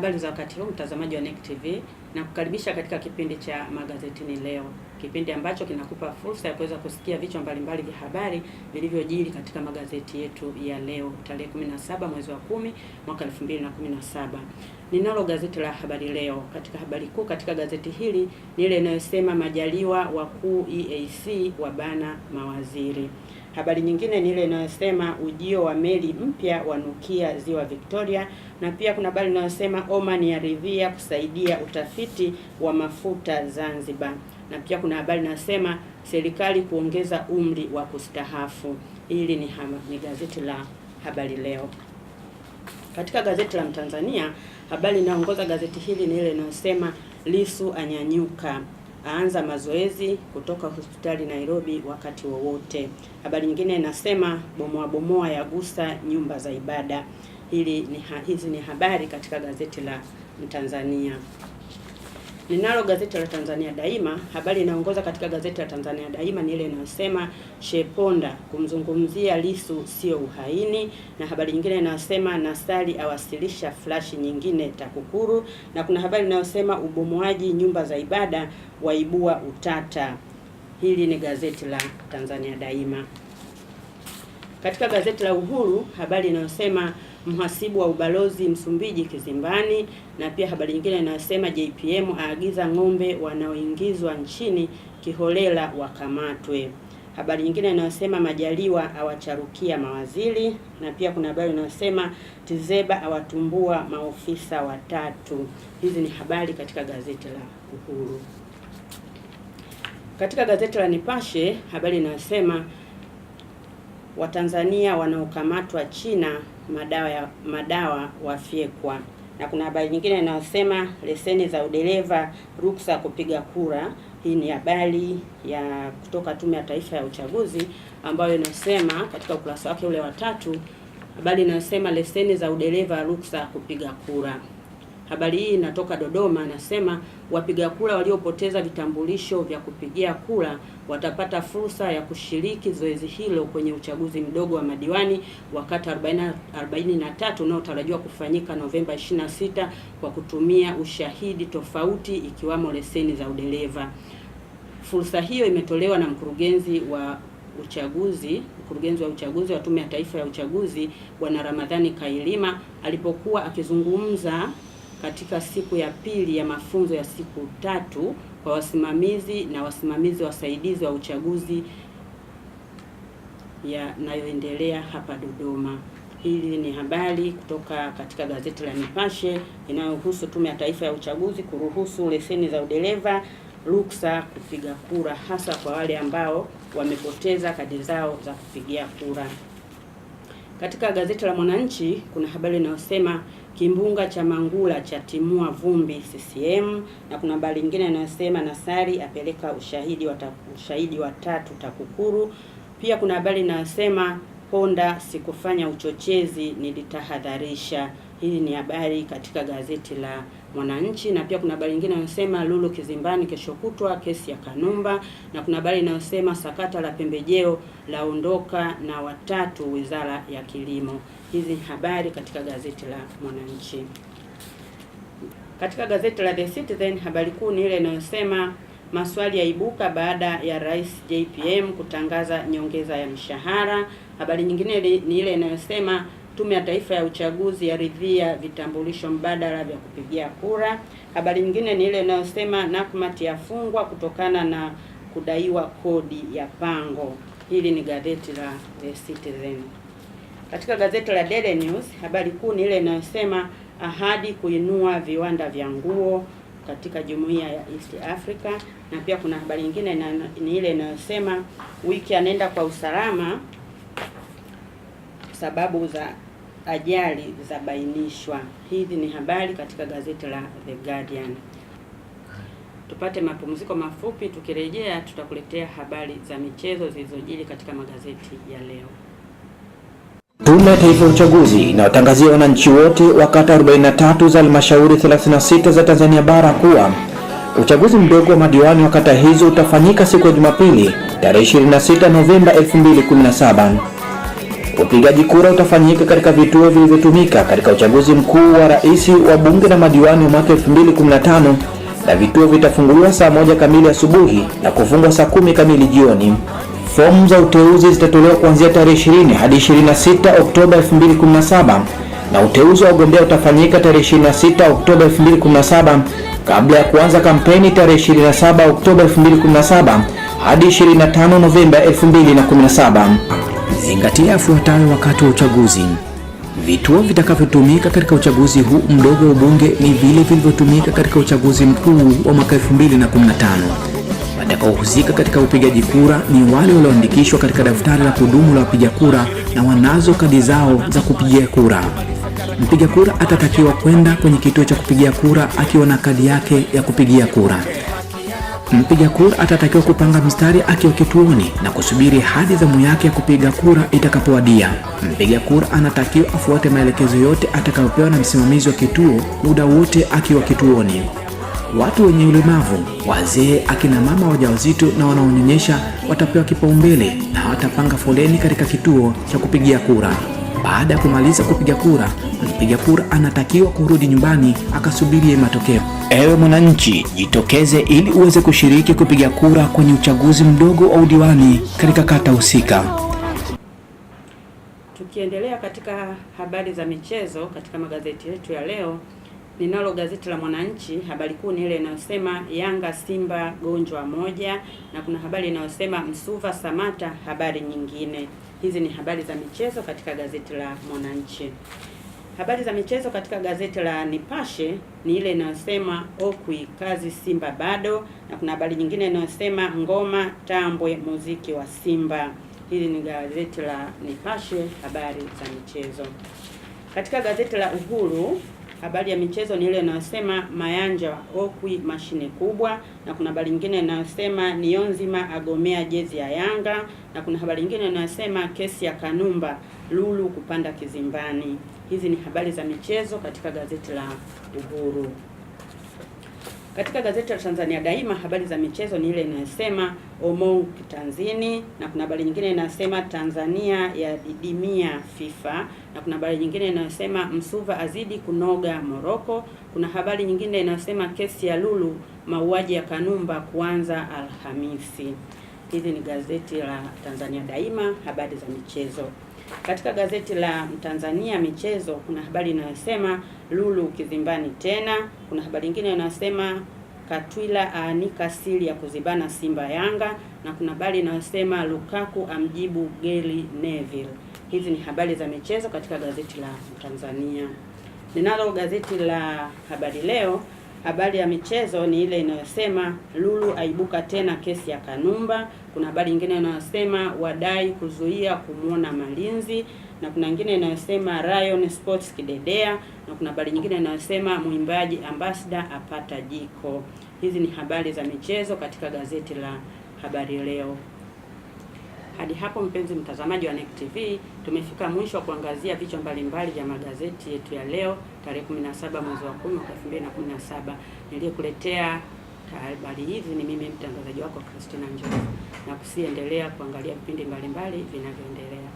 Habari za wakati huu mtazamaji wa NEC TV, na kukaribisha katika kipindi cha magazetini leo, kipindi ambacho kinakupa fursa ya kuweza kusikia vichwa mbalimbali vya habari vilivyojiri katika magazeti yetu ya leo tarehe 17 mwezi wa 10 mwaka 2017. Ninalo gazeti la Habari Leo. Katika habari kuu katika gazeti hili ni ile inayosema Majaliwa wakuu EAC wabana mawaziri. Habari nyingine ni ile inayosema ujio wa meli mpya wanukia ziwa Victoria, na pia kuna habari inayosema Oman yaridhia kusaidia utafiti wa mafuta Zanzibar, na pia kuna habari inayosema serikali kuongeza umri wa kustahafu. Hili ni gazeti la Habari Leo. Katika gazeti la Mtanzania, habari inaongoza gazeti hili ni ile inayosema Lissu anyanyuka, aanza mazoezi kutoka hospitali Nairobi wakati wowote. Habari nyingine inasema bomoa yagusa nyumba za ibada. Hizi ni habari katika gazeti la Mtanzania. Ninalo gazeti la Tanzania Daima. Habari inaongoza katika gazeti la Tanzania Daima ni ile inayosema Sheponda kumzungumzia Lissu sio uhaini, na habari nyingine inayosema Nasali awasilisha flash nyingine TAKUKURU, na kuna habari inayosema ubomoaji nyumba za ibada waibua utata. Hili ni gazeti la Tanzania Daima. Katika gazeti la Uhuru, habari inayosema mhasibu wa ubalozi Msumbiji kizimbani, na pia habari nyingine inayosema JPM aagiza ng'ombe wanaoingizwa nchini kiholela wakamatwe. Habari nyingine inayosema Majaliwa awacharukia mawaziri, na pia kuna habari inayosema Tizeba awatumbua maofisa watatu. Hizi ni habari katika gazeti la Uhuru. Katika gazeti la Nipashe, habari inayosema Watanzania wanaokamatwa China madawa wafyekwa, na kuna habari nyingine inayosema leseni za udereva ruksa kupiga kura. Hii ni habari ya kutoka Tume ya Taifa ya Uchaguzi ambayo inasema katika ukurasa wake ule wa 3, habari inayosema leseni za udereva ruksa kupiga kura. Habari hii inatoka Dodoma, anasema wapiga kura waliopoteza vitambulisho vya kupigia kura watapata fursa ya kushiriki zoezi hilo kwenye uchaguzi mdogo wa madiwani wa kata 43 unaotarajiwa kufanyika Novemba 26 kwa kutumia ushahidi tofauti ikiwamo leseni za udereva. Fursa hiyo imetolewa na mkurugenzi wa uchaguzi wa Tume ya Taifa ya Uchaguzi Bwana Ramadhani Kailima alipokuwa akizungumza katika siku ya pili ya mafunzo ya siku 3 kwa wasimamizi na wasimamizi wasaidizi wa uchaguzi yanayoendelea hapa Dodoma. Hili ni habari kutoka katika gazeti la Nipashe inayohusu Tume ya Taifa ya Uchaguzi kuruhusu leseni za udereva ruksa kupiga kura, hasa kwa wale ambao wamepoteza kadi zao za kupigia kura. Katika gazeti la Mwananchi kuna habari inayosema kimbunga cha Mangula cha timua vumbi CCM, na kuna habari nyingine inayosema Nasari apeleka ushahidi wa 3 TAKUKURU. Pia kuna habari inayosema Ponda sikufanya uchochezi nilitahadharisha. Hii ni habari katika gazeti la Mwananchi, na pia kuna habari nyingine inayosema Lulu kizimbani kesho kutwa kesi ya Kanumba, na kuna habari inayosema sakata la pembejeo laondoka na watatu Wizara ya Kilimo. Hizi habari katika gazeti la Mwananchi. Katika gazeti la The Citizen, habari kuu ni ile inayosema maswali yaibuka baada ya Rais JPM kutangaza nyongeza ya mshahara. Habari nyingine ni ile inayosema Tume ya Taifa ya Uchaguzi yaridhia vitambulisho mbadala vya kupigia kura. Habari nyingine ni ile inayosema Nakumatt yafungwa kutokana na kudaiwa kodi ya pango. Hili ni gazeti la The Citizen. Katika gazeti la Daily News, habari kuu ni ile inayosema ahadi kuinua viwanda vya nguo katika Jumuiya ya East Africa, na pia kuna habari nyingine ni ile inayosema wiki anaenda kwa usalama, sababu za ajali za bainishwa. Hizi ni habari katika gazeti la The Guardian. Tupate mapumziko mafupi, tukirejea tutakuletea habari za michezo zilizojiri katika magazeti ya leo. Tume ya Taifa ya Uchaguzi inawatangazia wananchi wote wa kata 43 za halmashauri 36 za Tanzania bara kuwa uchaguzi mdogo wa madiwani wa kata hizo utafanyika siku ya Jumapili tarehe 26 Novemba 2017. Upigaji kura utafanyika katika vituo vilivyotumika katika uchaguzi mkuu wa rais, wa bunge na madiwani wa mwaka 2015, na vituo vitafunguliwa saa 1 kamili asubuhi na kufungwa saa 10 kamili jioni. Fomu za uteuzi zitatolewa kuanzia tarehe 20 hadi 26 Oktoba 2017 na uteuzi wa wagombea utafanyika tarehe 26 Oktoba 2017 kabla ya kuanza kampeni tarehe 27 Oktoba 2017 hadi 25 Novemba 2017. Zingatia yafuatayo wakati wa uchaguzi. Vituo vitakavyotumika katika uchaguzi huu mdogo wa ubunge ni vile vilivyotumika katika uchaguzi mkuu wa mwaka 2015. Watakaohusika katika upigaji kura ni wale walioandikishwa katika daftari la kudumu la wapiga kura na wanazo kadi zao za kupigia kura. Mpiga kura atatakiwa kwenda kwenye kituo cha kupigia kura akiwa na kadi yake ya kupigia kura. Mpiga kura atatakiwa kupanga mstari akiwa kituoni na kusubiri hadi zamu yake ya kupiga kura itakapowadia. Mpiga kura anatakiwa afuate maelekezo yote atakayopewa na msimamizi wa kituo muda wote akiwa kituoni. Watu wenye ulemavu, wazee, akina mama wajawazito na wanaonyonyesha watapewa kipaumbele na watapanga foleni katika kituo cha kupigia kura. Baada ya kumaliza kupiga kura, mpiga kura anatakiwa kurudi nyumbani akasubirie matokeo. Ewe mwananchi, jitokeze ili uweze kushiriki kupiga kura kwenye uchaguzi mdogo wa udiwani katika kata husika. Tukiendelea katika habari za michezo katika magazeti yetu ya leo, ninalo gazeti la Mwananchi. Habari kuu ni ile inayosema Yanga Simba gonjwa moja, na kuna habari inayosema Msuva Samata habari nyingine. Hizi ni habari za michezo katika gazeti la Mwananchi. Habari za michezo katika gazeti la Nipashe ni ile inayosema Okwi kazi Simba bado, na kuna habari nyingine inayosema Ngoma Tambwe muziki wa Simba. Hili ni gazeti la Nipashe, habari za michezo. Katika gazeti la Uhuru, habari ya michezo ni ile inayosema Mayanja Okwi mashine kubwa, na kuna habari nyingine inayosema Nionzima agomea jezi ya Yanga, na kuna habari nyingine inayosema kesi ya Kanumba Lulu kupanda kizimbani. Hizi ni habari za michezo katika gazeti la Uhuru. Katika gazeti la Tanzania Daima, habari za michezo ni ile inayosema Omong kitanzini, na kuna habari nyingine inayosema Tanzania ya didimia FIFA, na kuna habari nyingine inayosema Msuva azidi kunoga Morocco. Kuna habari nyingine inayosema kesi ya Lulu mauaji ya Kanumba kuanza Alhamisi. Hizi ni gazeti la Tanzania Daima, habari za michezo. Katika gazeti la Tanzania Michezo kuna habari inayosema Lulu kizimbani tena. Kuna habari nyingine inayosema Katwila aanika siri ya kuzibana Simba Yanga, na kuna habari inayosema Lukaku amjibu Geli Neville. Hizi ni habari za michezo katika gazeti la Tanzania. Ninalo gazeti la Habari Leo. Habari ya michezo ni ile inayosema Lulu aibuka tena kesi ya Kanumba. Kuna habari nyingine inayosema wadai kuzuia kumuona Malinzi, na kuna nyingine inayosema Rayon Sports kidedea, na kuna habari nyingine inayosema mwimbaji Ambassador apata jiko. Hizi ni habari za michezo katika gazeti la Habari Leo. Hadi hapo mpenzi mtazamaji wa NEC TV, tumefika mwisho wa kuangazia vichwa mbalimbali vya magazeti yetu ya leo tarehe 17 mwezi wa 10 mwaka 2017. Niliyekuletea habari hizi ni mimi mtangazaji wako Christina Njoro, na kusiendelea kuangalia vipindi mbalimbali vinavyoendelea.